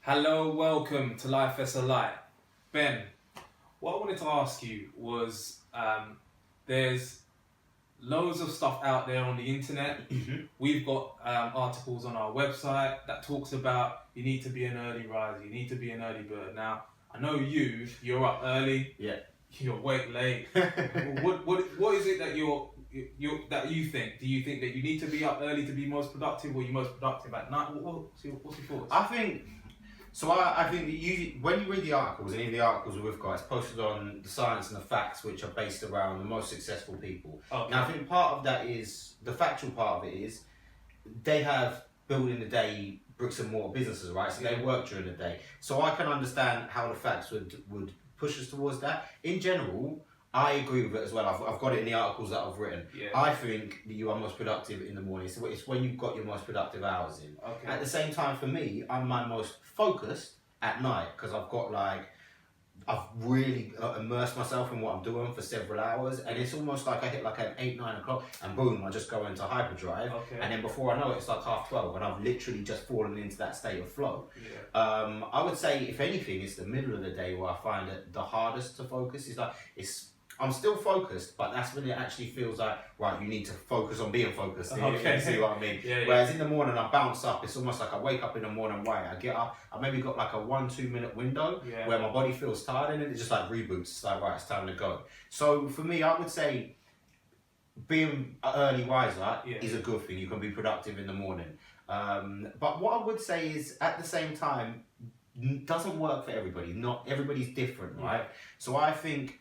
Hello, welcome to Lifessa Lite. Ben, what I wanted to ask you was, there's loads of stuff out there on the internet. We've got articles on our website that talks about you need to be an early riser, you need to be an early bird. Now, I know you're up early. Yeah. You're way late. What is it that that you think? Do you think that you need to be up early to be most productive, or you're most productive at night? What's your thoughts? I think that when you read the articles, and even the articles we've got, it's posted on the science and the facts, which are based around the most successful people. Okay. Now, I think part of that is, the factual part of it is, they have built in the day bricks and mortar businesses, right? So they work during the day. So I can understand how the facts would push us towards that. In general, I agree with it as well. I've got it in the articles that I've written. Yeah. I think that you are most productive in the morning. So it's when you've got your most productive hours in. Okay. At the same time, for me, I'm my most focused at night because I've really immersed myself in what I'm doing for several hours, and it's almost like I hit like at 8-9 o'clock, and boom, I just go into hyperdrive, and then before I know it, it's like 12:30, and I've literally just fallen into that state of flow. Yeah. I would say, if anything, it's the middle of the day where I find it the hardest to focus. I'm still focused, but that's when it actually feels like, right, you need to focus on being focused. Okay. You see what I mean? Yeah. Whereas in the morning, I bounce up. It's almost like I wake up in the morning, right, I get up, I maybe got like a 1-2 minute window where my body feels tired, and it just like reboots. It's like, right, it's time to go. So for me, I would say being an early riser is a good thing. You can be productive in the morning. But what I would say is, at the same time, doesn't work for everybody. Not everybody's different, right? So I think,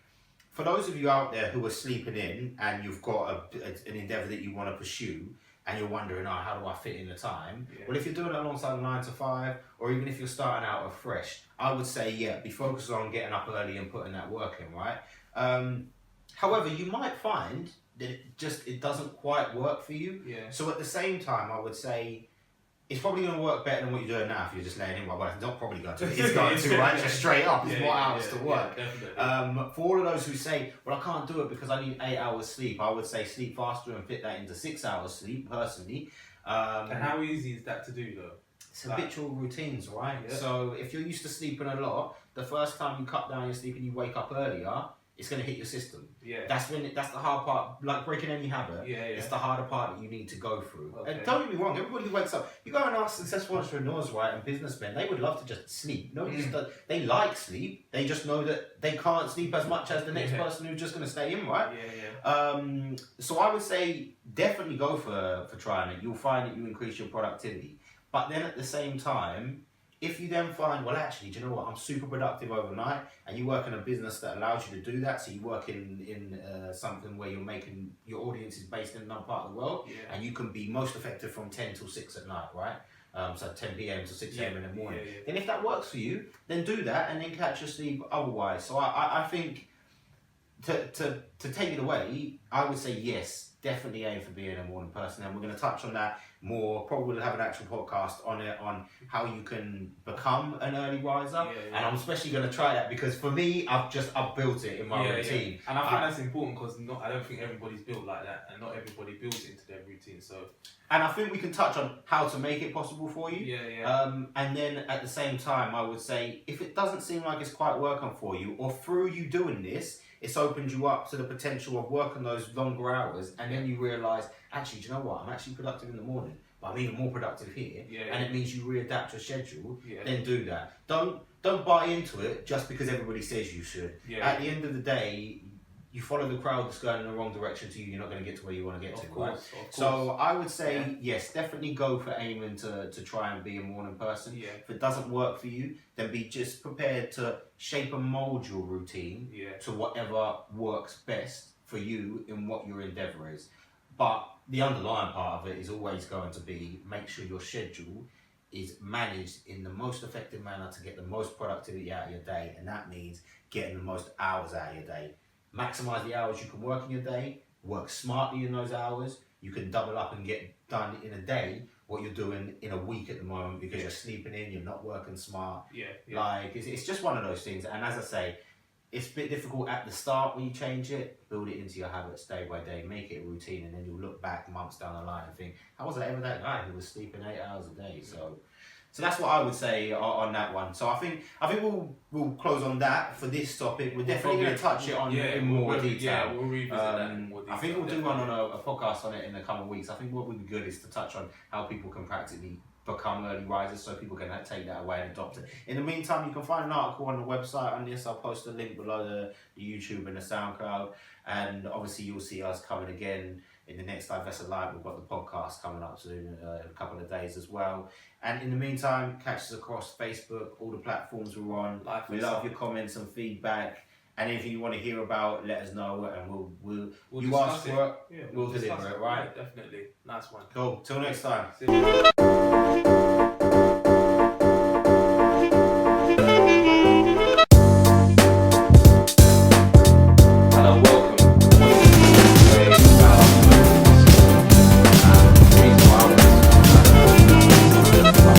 for those of you out there who are sleeping in and you've got an endeavour that you want to pursue, and you're wondering, how do I fit in the time? Well, if you're doing it alongside 9 to 5, or even if you're starting out afresh, I would say, be focused on getting up early and putting that work in, right? However, you might find that it doesn't quite work for you. Yeah. So at the same time, I would say, it's probably going to work better than what you're doing now if you're just laying in. Well, it's not probably going to. It's going to, right? Just straight up. It's more hours to work. For all of those who say, well, I can't do it because I need 8 hours sleep, I would say sleep faster and fit that into 6 hours sleep, personally. And how easy is that to do, though? It's habitual routines, right? Yeah. So if you're used to sleeping a lot, the first time you cut down your sleep and you wake up earlier, it's going to hit your system. Yeah. That's the hard part. Like breaking any habit, it's the harder part that you need to go through. Okay. And don't get me wrong, everybody who wakes up, you go and ask successful entrepreneurs, right, and businessmen, they would love to just sleep. Nobody just does. They like sleep. They just know that they can't sleep as much as the next person who's just going to stay in, right? So I would say definitely go for trying it. You'll find that you increase your productivity. But then at the same time, if you then find, well, actually, do you know what? I'm super productive overnight, and you work in a business that allows you to do that. So you work in something where you're making your audience is based in another part of the world, and you can be most effective from 10 till 6 at night, right? So 10 p.m. to 6 a.m. in the morning. Then if that works for you, then do that, and then catch your sleep otherwise. So I think to take it away, I would say yes, definitely aim for being a morning person, and we're going to touch on that more. Probably we'll have an actual podcast on it, on how you can become an early riser, and I'm especially going to try that because for me, I've built it in my routine, and I think that's important because I don't think everybody's built like that, and not everybody builds it into their routine. So, and I think we can touch on how to make it possible for you. And then at the same time, I would say if it doesn't seem like it's quite working for you, or through you doing this, it's opened you up to the potential of working those longer hours, and then you realise, actually, do you know what? I'm actually productive in the morning, but I'm even more productive here, and it means you readapt your schedule. Then do that. Don't buy into it just because everybody says you should. At the end of the day, you follow the crowd that's going in the wrong direction to you, you're not going to get to where you want to get to, right? So I would say, yes, definitely go for aiming to try and be a morning person. If it doesn't work for you, then be just prepared to shape and mould your routine to whatever works best for you in what your endeavour is. But the underlying part of it is always going to be, make sure your schedule is managed in the most effective manner to get the most productivity out of your day, and that means getting the most hours out of your day. Maximise the hours you can work in your day, work smartly in those hours. You can double up and get done in a day what you're doing in a week at the moment because you're sleeping in, you're not working smart. Like, it's just one of those things. And as I say, it's a bit difficult at the start when you change it. Build it into your habits day by day, make it a routine, and then you'll look back months down the line and think, how was I ever that guy who was sleeping 8 hours a day? So that's what I would say on that one. So I think we'll close on that for this topic. We're definitely going to touch it on in more detail. Yeah, we'll revisit that in more detail. I think we'll do one on a podcast on it in the coming weeks. I think what would be good is to touch on how people can practically become early risers, so people can take that away and adopt it. In the meantime, you can find an article on the website on this. I'll post a link below the YouTube and the SoundCloud, and obviously you'll see us coming again in the next Lifessa Lite. We've got the podcast coming up soon in a couple of days as well. And in the meantime, catch us across Facebook, all the platforms we're on. We love your comments and feedback. And anything you want to hear about, let us know, and we'll you ask for it, we'll deliver it, right? Yeah, definitely. Nice one. Cool. Till next time.